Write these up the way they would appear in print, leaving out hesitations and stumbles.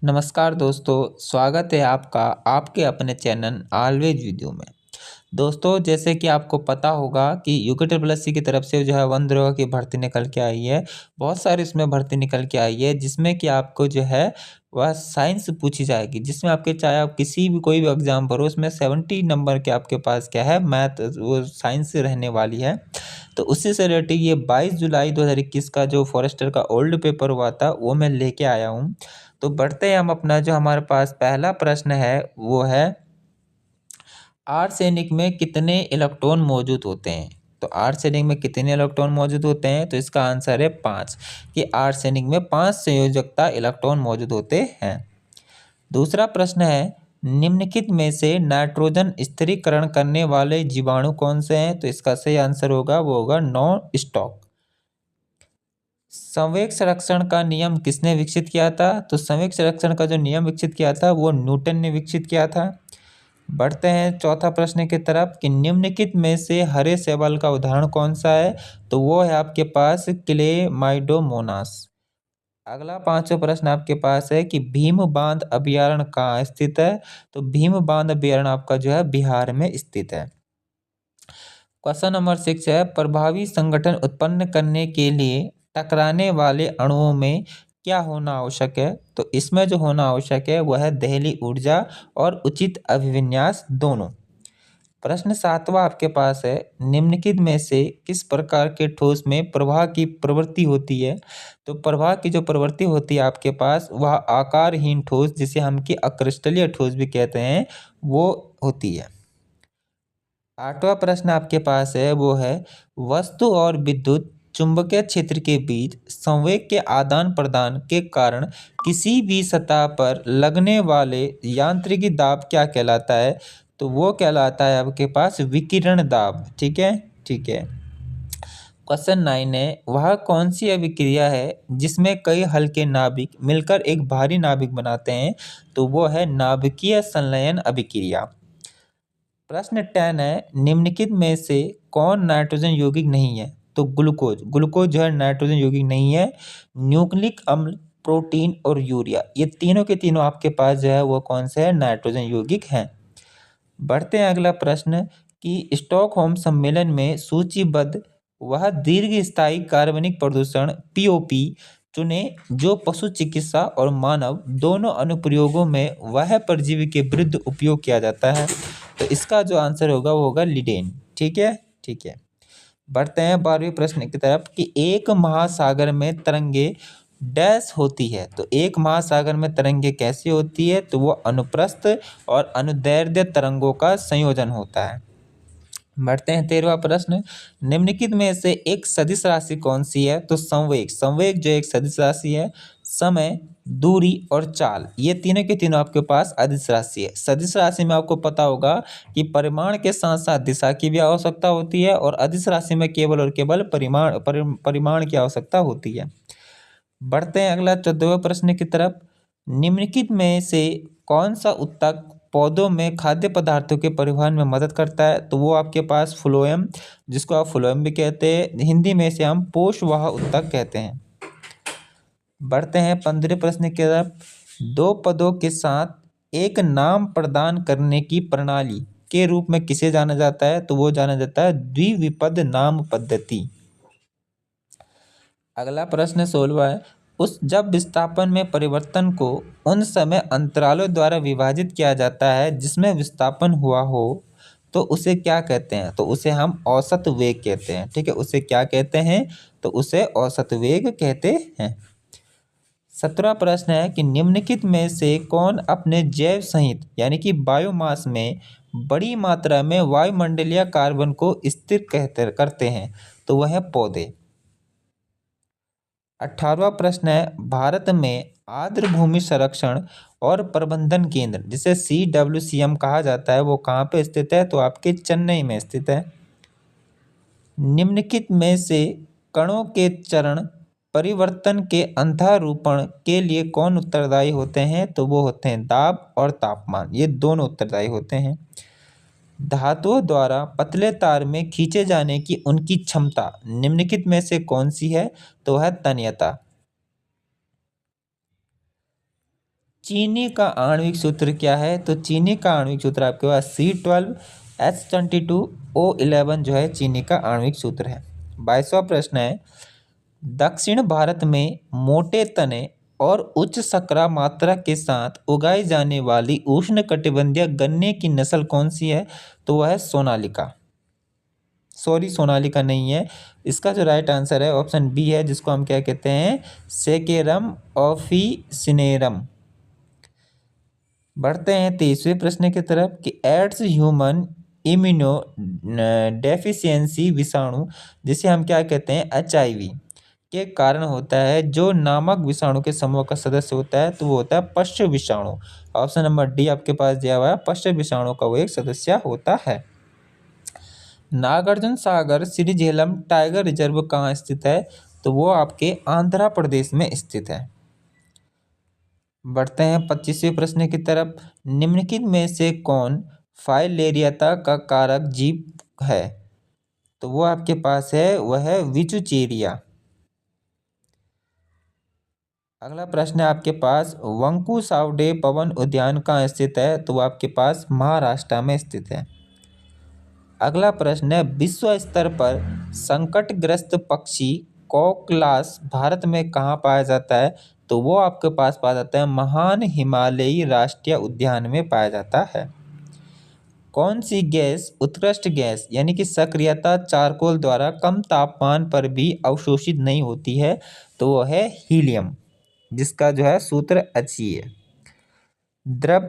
नमस्कार दोस्तों, स्वागत है आपका आपके अपने चैनल ऑलवेज वीडियो में। दोस्तों, जैसे कि आपको पता होगा कि यूके की तरफ से जो है वन द्रोह की भर्ती निकल के आई है। बहुत सारी इसमें भर्ती निकल के आई है जिसमें कि आपको जो है वह साइंस पूछी जाएगी, जिसमें आपके चाहे आप किसी भी कोई भी एग्जाम भरो उसमें 70 नंबर के आपके पास क्या है मैथ वो साइंस से रहने वाली है। तो उसी से रिलेटेड ये 22 जुलाई 2021 का जो फॉरेस्टर का ओल्ड पेपर हुआ था वो मैं लेके आया हूँ। तो बढ़ते हैं हम अपना जो हमारे पास पहला प्रश्न है वो है आर्सेनिक में कितने इलेक्ट्रॉन मौजूद होते हैं। तो आर्सेनिक में कितने इलेक्ट्रॉन मौजूद होते हैं, तो इसका आंसर है 5 कि आर्सेनिक में 5 संयोजकता इलेक्ट्रॉन मौजूद होते हैं। दूसरा प्रश्न है निम्नलिखित में से नाइट्रोजन स्थिरीकरण करने वाले जीवाणु कौन से हैं। तो इसका सही आंसर होगा वो होगा नॉन स्टॉक। संवेग संरक्षण का नियम किसने विकसित किया था। तो संवेग संरक्षण का जो नियम विकसित किया था वो न्यूटन ने विकसित किया था। बढ़ते हैं चौथा प्रश्न की तरफ कि निम्नलिखित में से हरे शैवाल का उदाहरण कौन सा है। तो वो है आपके पास क्लेमाइडोमोनास। अगला पांचवा प्रश्न आपके पास है कि भीम बांध अभयारण्य कहाँ स्थित है। तो भीम बांध अभयारण्य आपका जो है बिहार में स्थित है। क्वेश्चन नंबर 6 है प्रभावी संगठन उत्पन्न करने के लिए टकराने वाले अणुओं में क्या होना आवश्यक है। तो इसमें जो होना आवश्यक है वह है दहली ऊर्जा और उचित अभिविन्यास दोनों। प्रश्न 7वां आपके पास है निम्नलिखित में से किस प्रकार के ठोस में प्रवाह की प्रवृत्ति होती है। तो प्रवाह की जो प्रवृत्ति होती है आपके पास वह आकारहीन ठोस जिसे हम कि अक्रिस्टलीय ठोस भी कहते हैं वो होती है। 8वां प्रश्न आपके पास है वो है वस्तु और विद्युत चुंबकीय क्षेत्र के बीच संवेग के आदान प्रदान के कारण किसी भी सतह पर लगने वाले यांत्रिकी दाब क्या कहलाता है। तो वो कहलाता है आपके पास विकिरण दाब। ठीक है, ठीक है। क्वेश्चन 9 है वह कौन सी अभिक्रिया है जिसमें कई हल्के नाभिक मिलकर एक भारी नाभिक बनाते हैं। तो वो है नाभिकीय संलयन अभिक्रिया। प्रश्न 10 है निम्नलिखित में से कौन नाइट्रोजन यौगिक नहीं है। तो ग्लूकोज ग्लूकोज जो है नाइट्रोजन यौगिक नहीं है। न्यूक्लिक अम्ल प्रोटीन और यूरिया ये तीनों के तीनों आपके पास जो है वो कौन से है नाइट्रोजन यौगिक हैं। बढ़ते हैं अगला प्रश्न कि स्टॉकहोम सम्मेलन में सूचीबद्ध वह दीर्घ स्थायी कार्बनिक प्रदूषण पीओपी चुने जो पशु चिकित्सा और मानव दोनों अनुप्रयोगों में वह परजीवी के विरुद्ध उपयोग किया जाता है। तो इसका जो आंसर होगा वो होगा लिडेन। ठीक है, ठीक है। बढ़ते हैं 12वें प्रश्न की तरफ कि एक महासागर में तरंगे डैश होती है। तो एक महासागर में तरंगे कैसी होती है। तो वो अनुप्रस्थ और अनुदैर्ध्य तरंगों का संयोजन होता है। बढ़ते हैं 13वां प्रश्न निम्नलिखित में से एक सदिश राशि कौन सी है। तो संवेग संवेग जो एक सदिश राशि है। समय दूरी और चाल ये तीनों के तीनों आपके पास अदिश राशि है। सदिश राशि में आपको पता होगा कि परिमाण के साथ साथ दिशा की भी आवश्यकता होती है और अदिश राशि में केवल और केवल परिमाण की आवश्यकता होती है। बढ़ते हैं अगला 14वें प्रश्न की तरफ निम्नलिखित में से कौन सा उत्तक पौधों में खाद्य पदार्थों के परिवहन में मदद करता है। तो वो आपके पास फ्लोएम जिसको आप फ्लोएम भी कहते हैं, हिंदी में से हम पोषवाह उत्तक कहते हैं। बढ़ते हैं 15वें प्रश्न की तरफ दो पदों के साथ एक नाम प्रदान करने की प्रणाली के रूप में किसे जाना जाता है। तो वो जाना जाता है द्विविपद नाम पद्धति। अगला प्रश्न 16वां है उस जब विस्थापन में परिवर्तन को उन समय अंतरालों द्वारा विभाजित किया जाता है जिसमें विस्थापन हुआ हो तो उसे क्या कहते हैं। तो उसे हम औसत वेग कहते हैं। ठीक है, उसे क्या कहते हैं। तो उसे औसत वेग कहते हैं। 17वां प्रश्न है कि निम्नलिखित में से कौन अपने जैव संहित यानी कि बायोमास में बड़ी मात्रा में वायुमंडलीय कार्बन को स्थिर करते हैं। तो वह है पौधे। 18वां प्रश्न है भारत में आर्द्र भूमि संरक्षण और प्रबंधन केंद्र जिसे CWCM कहा जाता है वो कहाँ पे स्थित है। तो आपके चेन्नई में स्थित है। निम्नलिखित में से कणों के चरण परिवर्तन के अंधारूपण के लिए कौन उत्तरदायी होते हैं। तो वो होते हैं दाब और तापमान ये दोनों उत्तरदायी होते हैं। धातुओं द्वारा पतले तार में खींचे जाने की उनकी क्षमता निम्नलिखित में से कौन सी है। तो है तन्यता। चीनी का आणविक सूत्र क्या है? तो चीनी का आणविक सूत्र आपके पास C12H22O11 जो है चीनी का आणविक सूत्र है। 22वां प्रश्न है, दक्षिण भारत में मोटे तने और उच्च शर्करा मात्रा के साथ उगाई जाने वाली उष्णकटिबंधीय गन्ने की नस्ल कौन सी है? तो वह है सोनालिका। सॉरी, सोनालिका नहीं है। इसका जो राइट आंसर है ऑप्शन बी है, जिसको हम क्या कहते हैं? Saccharum officinarum. बढ़ते हैं 23वें प्रश्न की तरफ कि एड्स ह्यूमन इम्यूनो डेफिशिएंसी विषाणु, जिसे हम क्या कहते हैं? HIV के कारण होता है, जो नामक विषाणु के समूह का सदस्य होता है, तो वो होता है पश्च विषाणु। ऑप्शन नंबर डी आपके पास दिया हुआ है, पश्च विषाणु का वो एक सदस्य होता है। नागार्जुन सागर श्री झेलम टाइगर रिजर्व कहाँ स्थित है? तो वो आपके आंध्र प्रदेश में स्थित है। बढ़ते हैं 25वें प्रश्न की तरफ, निम्नलिखित में से कौन फाइलेरियता का कारक जीव है? तो वो आपके पास है, वह है विचुचेरिया। अगला प्रश्न है आपके पास, वंकू सावडे पवन उद्यान कहाँ स्थित है? तो वो आपके पास महाराष्ट्र में स्थित है। अगला प्रश्न है, विश्व स्तर पर संकटग्रस्त पक्षी कोकलास भारत में कहाँ पाया जाता है? तो वो आपके पास पाया जाता है महान हिमालयी राष्ट्रीय उद्यान में पाया जाता है। कौन सी गैस उत्कृष्ट गैस यानी कि सक्रियता चारकोल द्वारा कम तापमान पर भी अवशोषित नहीं होती है? तो वो है हीलियम, जिसका जो है सूत्र He है। द्रव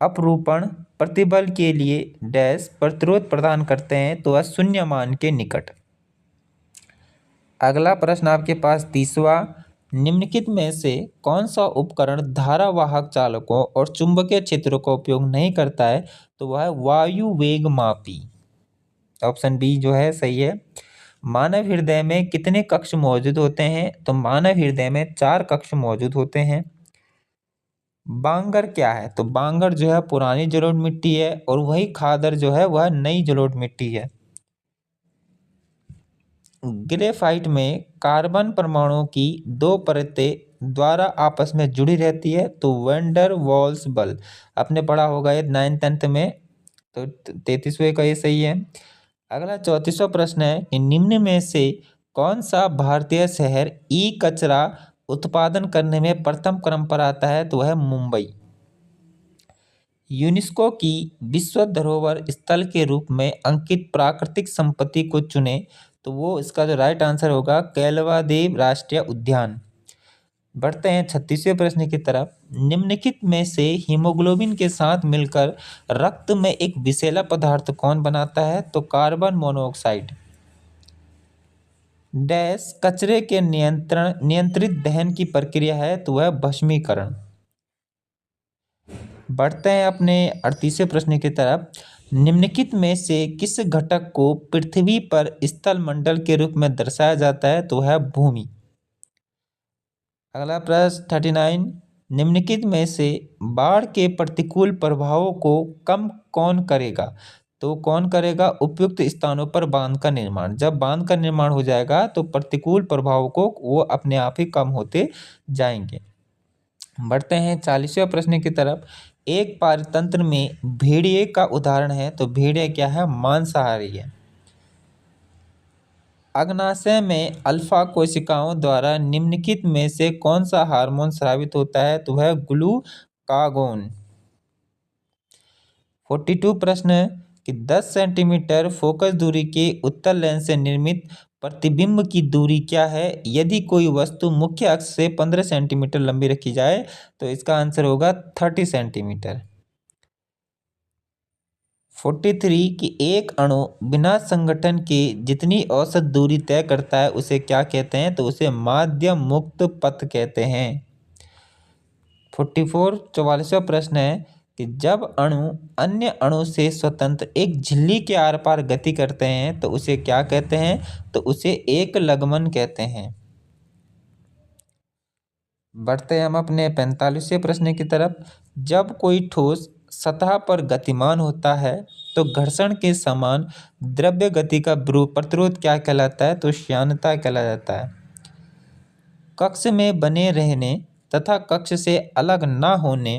अपरूपण प्रतिबल के लिए डैश प्रतिरोध प्रदान करते हैं? तो वह शून्य मान के निकट। अगला प्रश्न आपके पास 30वां, निम्नलिखित में से कौन सा उपकरण धारावाहक चालकों और चुंबकीय क्षेत्रों का उपयोग नहीं करता है? तो वह है वायु वेग मापी। ऑप्शन बी जो है सही है। मानव हृदय में कितने कक्ष मौजूद होते हैं? तो मानव हृदय में 4 कक्ष मौजूद होते हैं। बांगर क्या है? तो बांगर जो है पुरानी जलोढ़ मिट्टी है, और वही खादर जो है वह नई जलोढ़ मिट्टी है। ग्रेफाइट में कार्बन परमाणुओं की 2 परतें द्वारा आपस में जुड़ी रहती है, तो वैंडर वाल्स बल आपने पढ़ा होगा ये 9th-10th में, तो 33वें का ये सही है। अगला 34वां प्रश्न है कि निम्न में से कौन सा भारतीय शहर ई कचरा उत्पादन करने में प्रथम क्रम पर आता है? तो वह मुंबई। यूनेस्को की विश्व धरोहर स्थल के रूप में अंकित प्राकृतिक संपत्ति को चुने? तो वो इसका जो राइट आंसर होगा केलवादेव राष्ट्रीय उद्यान। बढ़ते हैं 36वें प्रश्न की तरफ, निम्नलिखित में से हीमोग्लोबिन के साथ मिलकर रक्त में एक विषैला पदार्थ कौन बनाता है? तो कार्बन मोनोऑक्साइड। डैश कचरे के नियंत्रित दहन की प्रक्रिया है? तो वह भस्मीकरण। बढ़ते हैं अपने 38वें प्रश्न की तरफ, निम्नलिखित में से किस घटक को पृथ्वी पर स्थल मंडल के रूप में दर्शाया जाता है? तो है भूमि। अगला प्रश्न 39, निम्नलिखित में से बाढ़ के प्रतिकूल प्रभावों को कम कौन करेगा? तो कौन करेगा? उपयुक्त स्थानों पर बांध का निर्माण। जब बांध का निर्माण हो जाएगा तो प्रतिकूल प्रभावों को वो अपने आप ही कम होते जाएंगे। बढ़ते हैं 40वें प्रश्न की तरफ, एक पारतंत्र में भेड़िए का उदाहरण है, तो भेड़िया क्या है? मांसाहारी है। अग्नाशय में अल्फा कोशिकाओं द्वारा निम्नलिखित में से कौन सा हार्मोन स्रावित होता है? तो वह ग्लूकागोन। 42 प्रश्न है कि 10 सेंटीमीटर फोकस दूरी के उत्तल लेंस से निर्मित प्रतिबिंब की दूरी क्या है यदि कोई वस्तु मुख्य अक्ष से 15 सेंटीमीटर लंबी रखी जाए? तो इसका आंसर होगा 30 सेंटीमीटर। 43 कि एक अणु बिना संगठन के जितनी औसत दूरी तय करता है उसे क्या कहते हैं? तो उसे माध्यम मुक्त पथ कहते हैं। 44वां प्रश्न है कि जब अणु अन्य अणु से स्वतंत्र एक झिल्ली के आर पार गति करते हैं तो उसे क्या कहते हैं? तो उसे एक लगमन कहते हैं। बढ़ते हैं हम अपने 45वें प्रश्न की तरफ, जब कोई ठोस सतह पर गतिमान होता है तो घर्षण के समान द्रव्य गति का प्रतिरोध क्या कहलाता है? तो श्यानता कहलाता है। कक्ष में बने रहने तथा कक्ष से अलग न होने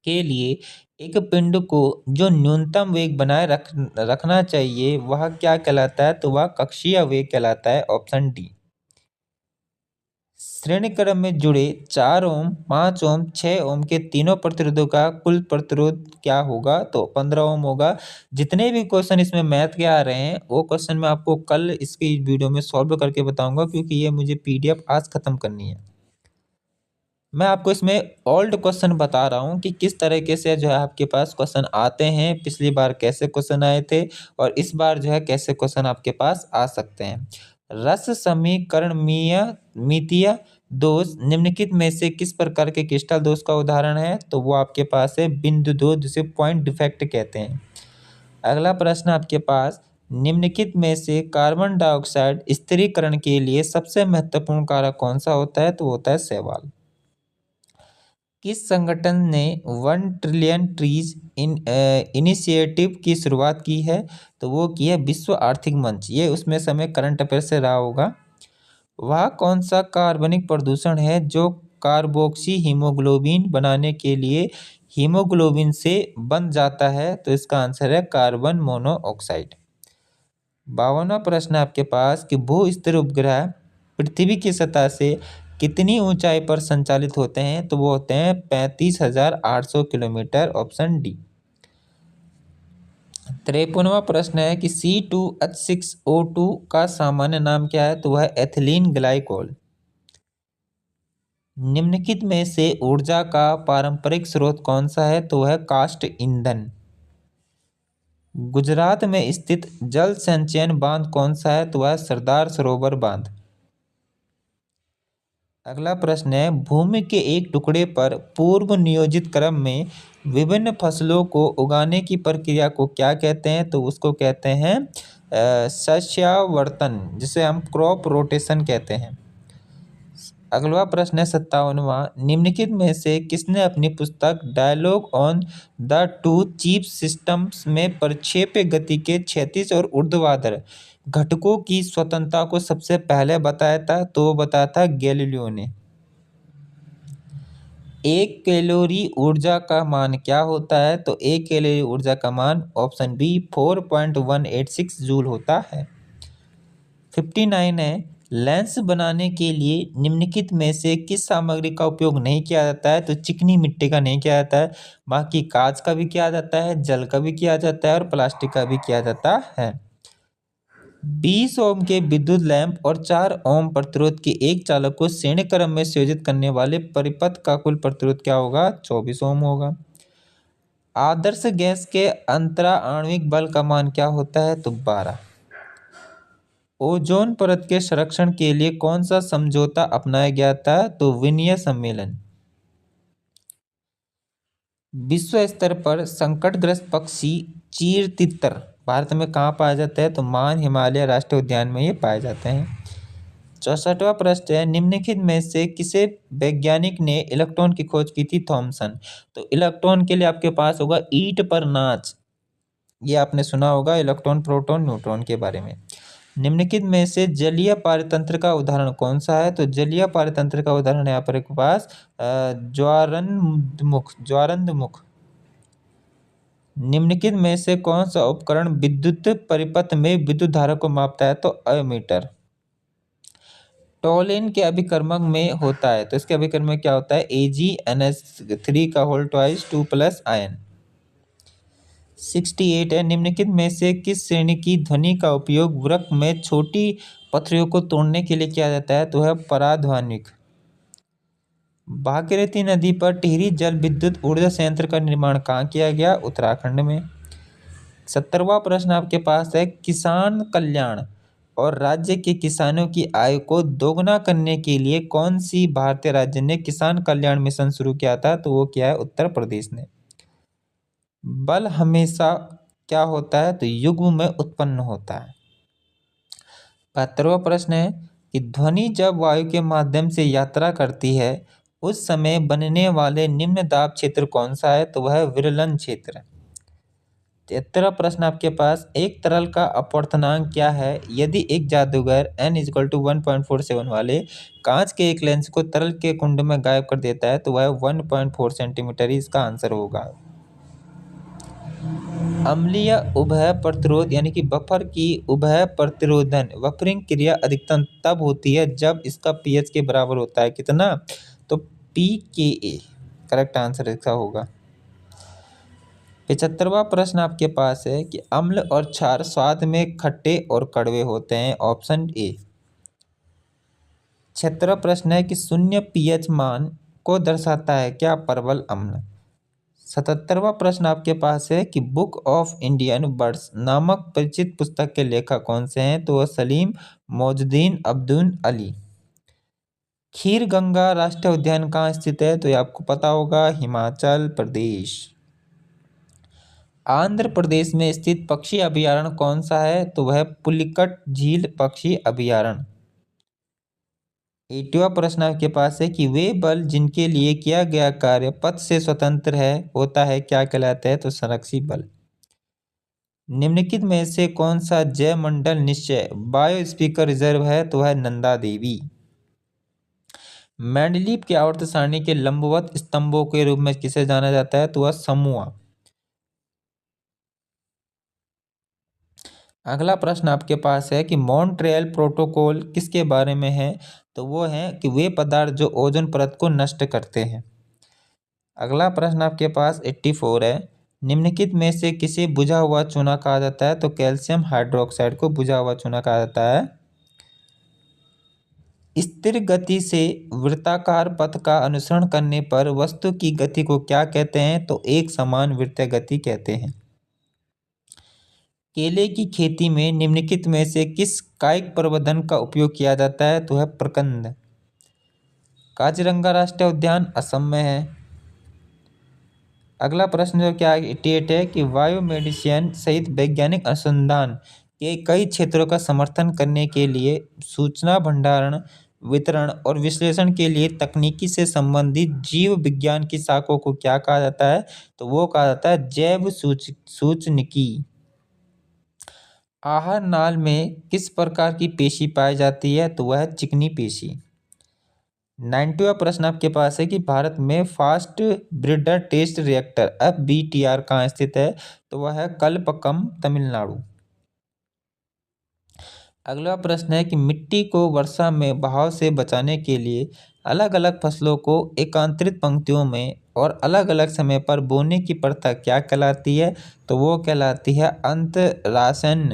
के लिए एक पिंड को जो न्यूनतम वेग बनाए रखना चाहिए वह क्या कहलाता है? तो वह कक्षीय वेग कहलाता है। Option D. श्रेणी क्रम में जुड़े 4 ओम, 5 ओम, 6 ओम के तीनों प्रतिरोधों का कुल प्रतिरोध क्या होगा? तो 15 ओम होगा। जितने भी क्वेश्चन इसमें मैथ के आ रहे हैं वो क्वेश्चन मैं आपको कल इसकी वीडियो में सॉल्व करके बताऊंगा, क्योंकि ये मुझे पीडीएफ आज खत्म करनी है। मैं आपको इसमें ओल्ड क्वेश्चन बता रहा हूँ कि किस तरीके से जो है आपके पास क्वेश्चन आते हैं, पिछली बार कैसे क्वेश्चन आए थे और इस बार जो है कैसे क्वेश्चन आपके पास आ सकते हैं। रस समीकरणीय मितीय दोष निम्नलिखित में से किस प्रकार के क्रिस्टल दोष का उदाहरण है? तो वो आपके पास है बिंदु दोष, जिसे पॉइंट डिफेक्ट कहते हैं। अगला प्रश्न आपके पास, निम्नलिखित में से कार्बन डाइऑक्साइड स्थिरीकरण के लिए सबसे महत्वपूर्ण कारक कौन सा होता है? तो वो होता है शैवाल। किस संगठन ने 1 ट्रिलियन ट्रीज इनिशिएटिव की शुरुआत की है? तो वो की है विश्व आर्थिक मंच। ये उसमें समय करंट अफेयर से रहा होगा। वह कौन सा कार्बनिक प्रदूषण है जो कार्बोक्सी हीमोग्लोबिन बनाने के लिए हीमोग्लोबिन से बन जाता है? तो इसका आंसर है कार्बन मोनोऑक्साइड। 52वां प्रश्न आपके पास कि भू स्थिर उपग्रह पृथ्वी की सतह से कितनी ऊंचाई पर संचालित होते हैं? तो वो होते हैं 35,800 किलोमीटर। Option D. 53वां प्रश्न है कि C2H6O2 का सामान्य नाम क्या है? तो वह एथिलीन ग्लाइकोल। निम्नलिखित में से ऊर्जा का पारंपरिक स्रोत कौन सा है? तो वह काष्ठ ईंधन। गुजरात में स्थित जल संचयन बांध कौन सा है? तो वह सरदार सरोवर बांध। अगला प्रश्न है, भूमि के एक टुकड़े पर पूर्व नियोजित क्रम में विभिन्न फसलों को उगाने की प्रक्रिया को क्या कहते हैं? तो उसको कहते हैं सस्यावर्तन, जिसे हम क्रॉप रोटेशन कहते हैं। अगला प्रश्न है 57वां, निम्नलिखित में से किसने अपनी पुस्तक dialogue on the two chief systems में प्रक्षेप्य गति के क्षैतिज और ऊर्ध्वाधर घटकों की स्वतंत्रता को सबसे पहले बताया था? तो वो बताया था गैलीलियो ने। 1 कैलोरी ऊर्जा का मान क्या होता है? तो 1 कैलोरी ऊर्जा का मान ऑप्शन बी 4.186 जूल होता है। 59 है, लेंस बनाने के लिए निम्नलिखित में से किस सामग्री का उपयोग नहीं किया जाता है? तो चिकनी मिट्टी का नहीं किया जाता है, बाकी कांच का भी किया जाता है, जल का भी किया जाता है और प्लास्टिक का भी किया जाता है। 20 ओम के विद्युत लैंप और 4 ओम प्रतिरोध के एक चालक को श्रेणी क्रम में संयोजित करने वाले परिपथ का कुल प्रतिरोध क्या होगा? 24 ओम होगा। आदर्श गैस के अंतरा आणविक बल का मान क्या होता है? तो 12। ओजोन परत के संरक्षण के लिए कौन सा समझौता अपनाया गया था? तो विनय सम्मेलन। विश्व स्तर पर संकटग्रस्त पक्षी चीर तितर भारत में कहाँ पाया जाता है? तो मान हिमालय राष्ट्रीय उद्यान में ये पाए जाते हैं। 64वां प्रश्न है, निम्नलिखित में से किसे वैज्ञानिक ने इलेक्ट्रॉन की खोज की थी? थॉमसन। तो इलेक्ट्रॉन के लिए आपके पास होगा ईंट पर नाच, ये आपने सुना होगा इलेक्ट्रॉन प्रोटॉन न्यूट्रॉन के बारे में। निम्नलिखित में से जलीय पारतंत्र का उदाहरण कौन सा है? तो जलीय पारतंत्र का उदाहरण है यहाँ पर एक पास ज्वारंदमुख। निम्नलिखित में से कौन सा उपकरण विद्युत परिपथ में विद्युत धारा को मापता है? तो एमीटर। टॉलेन के अभिकर्मक में होता है, तो इसके अभिकर्मक क्या होता है? AgNH3 का होल ट्वाइस 2 प्लस आयन। 68 है, निम्नलिखित में से किस श्रेणी की ध्वनि का उपयोग वृक्क में छोटी पत्थरों को तोड़ने के लिए किया जाता है? तो है पराध्वनिक। भागीरथी नदी पर टिहरी जल विद्युत ऊर्जा संयंत्र का निर्माण कहाँ किया गया? उत्तराखंड में। 70वां प्रश्न आपके पास है, किसान कल्याण और राज्य के किसानों की आय को दोगुना करने के लिए कौन सी भारतीय राज्य ने किसान कल्याण मिशन शुरू किया था? तो वो क्या है? उत्तर प्रदेश ने। बल हमेशा क्या होता है? तो युग्म में उत्पन्न होता है। 72वां प्रश्न है कि ध्वनि जब वायु के माध्यम से यात्रा करती है उस समय बनने वाले निम्न दाब क्षेत्र कौन सा है? तो वह विरलन क्षेत्र। 73वां प्रश्न आपके पास, एक तरल का अपवर्तनांक क्या है यदि एक जादूगर n=1.47 वाले कांच के एक लेंस को तरल के कुंड में गायब कर देता है तो वह 1.4 सेंटीमीटर ही इसका आंसर होगा। अम्लीय उभय प्रतिरोध यानी कि बफर की उभय प्रतिरोधन बफरिंग क्रिया अधिकतम तब होती है जब इसका पीएच के बराबर होता है कितना, तो pKa करेक्ट आंसर इसका होगा। 75वां प्रश्न आपके पास है कि अम्ल और क्षार स्वाद में खट्टे और कड़वे होते हैं, ऑप्शन ए। 76वां प्रश्न है कि शून्य पीएच मान को दर्शाता है क्या, प्रबल अम्ल। 77वां प्रश्न आपके पास है कि बुक ऑफ इंडियन बर्ड्स नामक परिचित पुस्तक के लेखक कौन से हैं, तो वह सलीम मौजुद्दीन अब्दुल अली। खीर गंगा राष्ट्रीय उद्यान कहाँ स्थित है, तो ये आपको पता होगा, हिमाचल प्रदेश। आंध्र प्रदेश में स्थित पक्षी अभयारण्य कौन सा है, तो वह पुलिकट झील पक्षी अभयारण्य। 80वां प्रश्न आपके पास है कि वे बल जिनके लिए किया गया कार्य पथ से स्वतंत्र है होता है क्या कहलाता है, तो संरक्षी बल। निम्नलिखित में से कौन सा जैव मंडल निश्चय बायोस्फीयर रिजर्व है, तो वह नंदा देवी। मेंडलीव की आवर्त सारणी के लंबवत स्तंभों के रूप में किसे जाना जाता है, तो वह समूह। अगला प्रश्न आपके पास है कि मॉन्ट्रियल प्रोटोकॉल किसके बारे में है, तो वो है कि वे पदार्थ जो ओजोन परत को नष्ट करते हैं। अगला प्रश्न आपके पास 84 है, निम्नलिखित में से किसे बुझा हुआ चूना कहा जाता है, तो कैल्शियम हाइड्रोक्साइड को बुझा हुआ चूना कहा जाता है। स्थिर गति से वृत्ताकार पथ का अनुसरण करने पर वस्तु की गति को क्या कहते हैं, तो एक समान वृत्तीय गति कहते हैं। केले की खेती में निम्नलिखित में से किस कायिक प्रवर्धन का उपयोग किया जाता है, तो है प्रकंद। काजीरंगा राष्ट्रीय उद्यान असम में है। अगला प्रश्न जो क्या 88 है कि बायोमेडिसिन सहित वैज्ञानिक अनुसंधान के कई क्षेत्रों का समर्थन करने के लिए सूचना भंडारण वितरण और विश्लेषण के लिए तकनीकी से संबंधित जीव विज्ञान की शाखों को क्या कहा जाता है, तो वो कहा जाता है जैव सूचनिकी। आहार नाल में किस प्रकार की पेशी पाई जाती है, तो वह चिकनी पेशी। 90वां प्रश्न आपके पास है कि भारत में fast breeder test reactor FBTR कहाँ स्थित है, तो वह है कलपक्कम तमिलनाडु। अगला प्रश्न है कि मिट्टी को वर्षा में बहाव से बचाने के लिए अलग अलग फसलों को एकांतरित पंक्तियों में और अलग अलग समय पर बोने की प्रथा क्या कहलाती है, तो वो कहलाती है अंतरासन।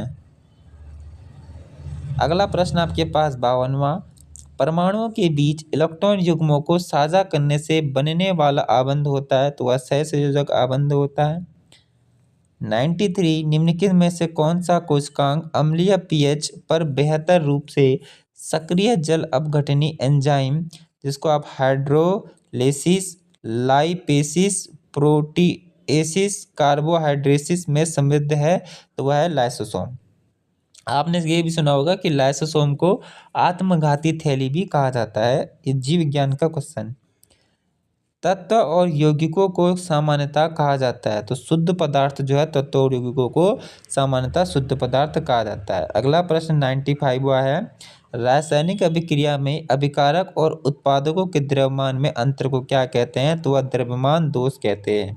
अगला प्रश्न आपके पास 52वां, परमाणुओं के बीच इलेक्ट्रॉन युग्मों को साझा करने से बनने वाला आबंध होता है, तो वह सहसंयोजक आबंध होता है। 93, निम्नलिखित में से कौन सा कोशिकांग अम्लीय पीएच पर बेहतर रूप से सक्रिय जल अपघटनी एंजाइम जिसको आप हाइड्रोलेसिस लाइपेसिस प्रोटीएसिस कार्बोहाइड्रेसिस में समृद्ध है, तो वह है लाइसोसोम। आपने ये भी सुना होगा कि लाइसोसोम को आत्मघाती थैली भी कहा जाता है, ये जीव विज्ञान का क्वेश्चन। तत्व और यौगिकों को सामान्यतः कहा जाता है, तो शुद्ध पदार्थ जो है तत्व और यौगिकों को सामान्यतः शुद्ध पदार्थ कहा जाता है। अगला प्रश्न 95वां है, रासायनिक अभिक्रिया में अभिकारक और उत्पादकों के द्रव्यमान में अंतर को क्या कहते हैं, तो वह द्रव्यमान दोष कहते हैं।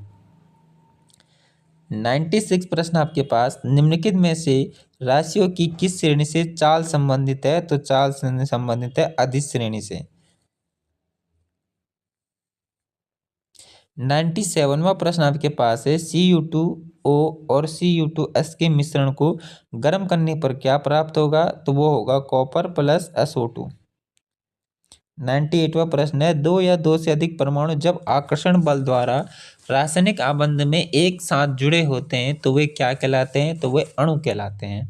96 प्रश्न आपके पास, निम्नलिखित में से राशियों की किस श्रेणी से चाल संबंधित है, तो चाल संबंधित है अदिश श्रेणी से। 97वां प्रश्न आपके पास है, Cu2O और Cu2S के मिश्रण को गर्म करने पर क्या प्राप्त होगा, तो वो होगा कॉपर प्लस SO2। 98वां प्रश्न है, दो या दो से अधिक परमाणु जब आकर्षण बल द्वारा रासायनिक आबंध में एक साथ जुड़े होते हैं तो वे क्या कहलाते हैं, तो वे अणु कहलाते हैं।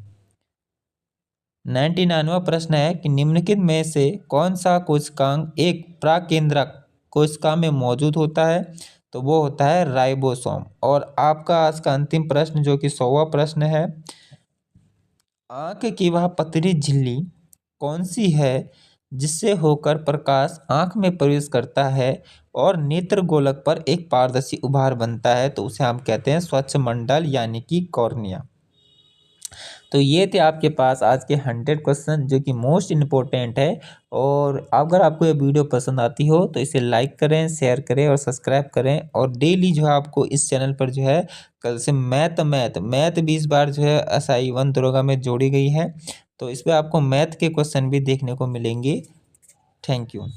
99वां प्रश्न है कि निम्नलिखित में से कौन सा कोशिकांग एक प्राकेंद्रक कोशिका में मौजूद होता है, तो वो होता है राइबोसोम। और आपका आज का अंतिम प्रश्न जो कि 100वां प्रश्न है, आंख की वह पतली झिल्ली कौन सी है जिससे होकर प्रकाश आंख में प्रवेश करता है और नेत्र गोलक पर एक पारदर्शी उभार बनता है, तो उसे हम कहते हैं स्वच्छ मंडल यानी कि कॉर्निया। तो ये थे आपके पास आज के 100 क्वेश्चन जो कि मोस्ट इम्पोर्टेंट है। और अगर आपको ये वीडियो पसंद आती हो तो इसे लाइक करें, शेयर करें और सब्सक्राइब करें। और डेली जो है आपको इस चैनल पर जो है कल से मैथ 20 बार जो है SI 1 दरोगा में जोड़ी गई है, तो इस पर आपको मैथ के क्वेश्चन भी देखने को मिलेंगे। Thank you.